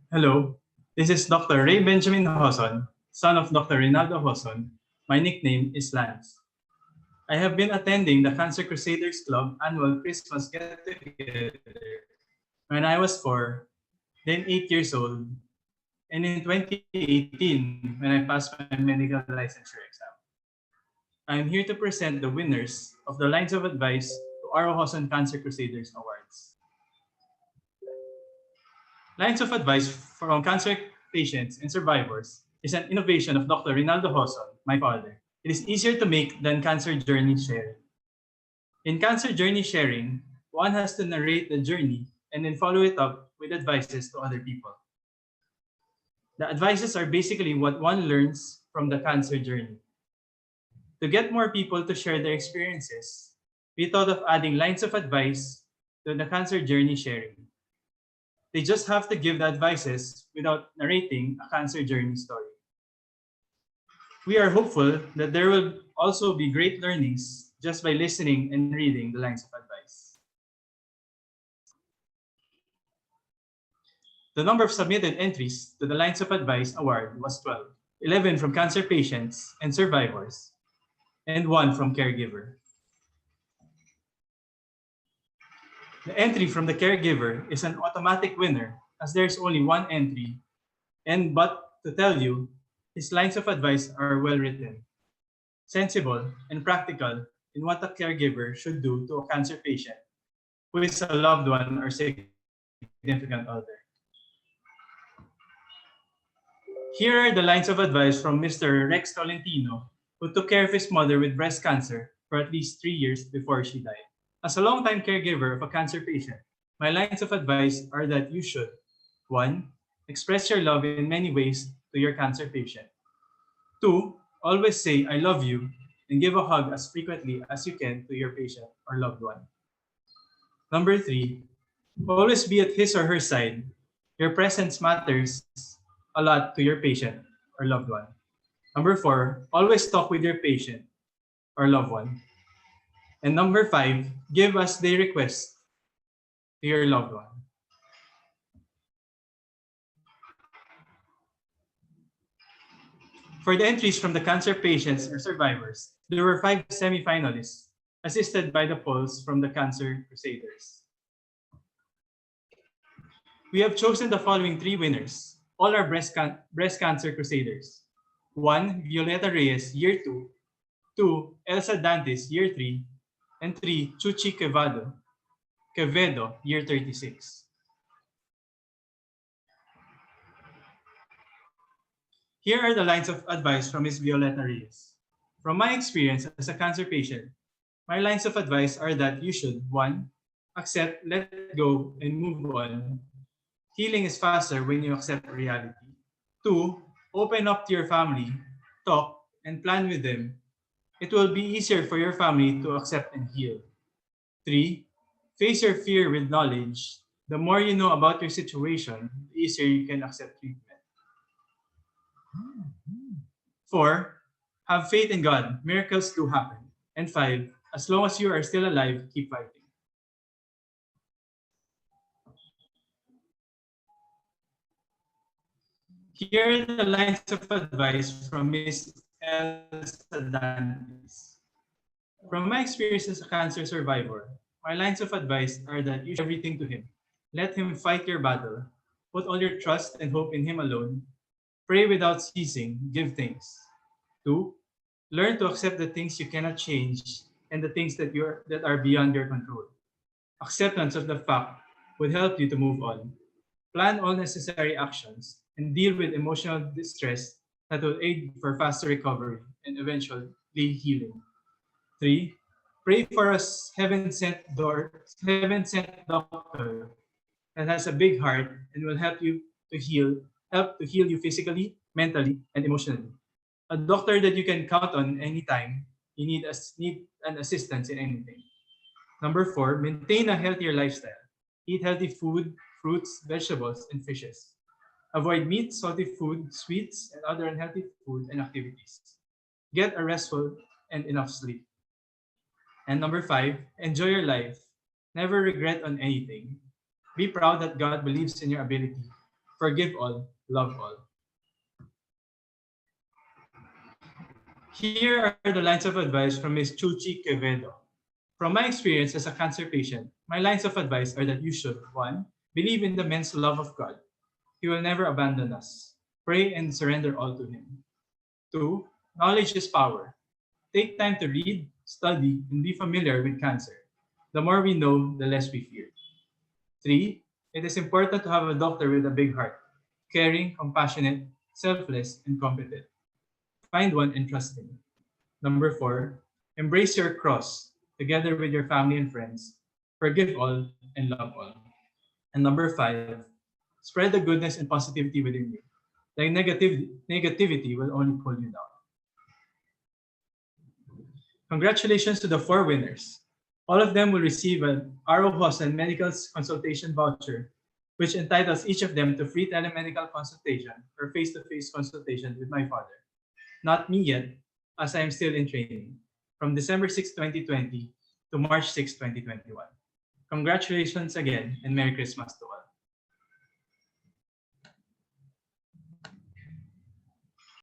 Hello, this is Dr. Ray Benjamin Hoson, son of Dr. Rinaldo Hoson. My nickname is Lance. I have been attending the Cancer Crusaders Club annual Christmas get-together when I was 4, then 8 years old, and in 2018 when I passed my medical licensure exam. I am here to present the winners of the Lines of Advice to Aro Hoson Cancer Crusaders Awards. Lines of Advice from Cancer Patients and Survivors is an innovation of Dr. Rinaldo Hoson, my father. It is easier to make than cancer journey sharing. In cancer journey sharing, one has to narrate the journey and then follow it up with advices to other people. The advices are basically what one learns from the cancer journey. To get more people to share their experiences, we thought of adding lines of advice to the cancer journey sharing. They just have to give the advices without narrating a cancer journey story. We are hopeful that there will also be great learnings just by listening and reading the lines of advice. The number of submitted entries to the Lines of Advice Award was 12, 11 from cancer patients and survivors, and 1 from caregiver. The entry from the caregiver is an automatic winner as there is only one entry, and but to tell you, his lines of advice are well written, sensible, and practical in what a caregiver should do to a cancer patient who is a loved one or significant other. Here are the lines of advice from Mr. Rex Tolentino, who took care of his mother with breast cancer for at least 3 years before she died. As a longtime caregiver of a cancer patient, my lines of advice are that you should 1. Express your love in many ways to your cancer patient. 2. Always say, I love you, and give a hug as frequently as you can to your patient or loved one. Number 3. Always be at his or her side. Your presence matters a lot to your patient or loved one. Number 4. Always talk with your patient or loved one. And number 5. Give as they request to your loved one. For the entries from the cancer patients or survivors, there were 5 semifinalists, assisted by the polls from the Cancer Crusaders. We have chosen the following 3 winners. All are breast cancer crusaders. 1. Violeta Reyes, Year 2. 2. Elsa Dantes, Year 3. And 3. Chuchi Quevedo, Year 36. Here are the lines of advice from Ms. Violeta Reyes. From my experience as a cancer patient, my lines of advice are that you should 1. Accept, let go, and move on. Healing is faster when you accept reality. 2. Open up to your family, talk, and plan with them. It will be easier for your family to accept and heal. 3. Face your fear with knowledge. The more you know about your situation, the easier you can accept treatment. 4. Have faith in God. Miracles do happen. And 5. As long as you are still alive, keep fighting. Here are the lines of advice from Ms. Elsa Dantes. From my experience as a cancer survivor, my lines of advice are that you should everything to him. Let him fight your battle. Put all your trust and hope in him alone. Pray without ceasing. Give thanks. 2. Learn to accept the things you cannot change and the things that are beyond your control. Acceptance of the fact would help you to move on. Plan all necessary actions and deal with emotional distress that will aid for faster recovery and eventually healing. 3. Pray for a heaven-sent doctor that has a big heart and will help to heal you physically, mentally, and emotionally. A doctor that you can count on anytime you need an assistance in anything. Number 4, maintain a healthier lifestyle. Eat healthy food, fruits, vegetables, and fishes. Avoid meat, salty food, sweets, and other unhealthy food and activities. Get a restful and enough sleep. And number 5, enjoy your life. Never regret on anything. Be proud that God believes in your ability. forgive all, love all. Here are the lines of advice from Ms. Chuchi Quevedo. From my experience as a cancer patient, my lines of advice are that you should 1. Believe in the immense love of God. He will never abandon us. Pray and surrender all to Him. 2. Knowledge is power. Take time to read, study, and be familiar with cancer. The more we know, the less we fear. 3. It is important to have a doctor with a big heart, caring, compassionate, selfless, and competent. Find one and trust him. Number 4, embrace your cross together with your family and friends. Forgive all and love all. And number 5, spread the goodness and positivity within you. The negativity will only pull you down. Congratulations to the 4 winners. All of them will receive an RO Hosen medical consultation voucher, which entitles each of them to free telemedical consultation or face-to-face consultation with my father. Not me yet, as I am still in training, from December 6, 2020 to March 6, 2021. Congratulations again, and Merry Christmas to all.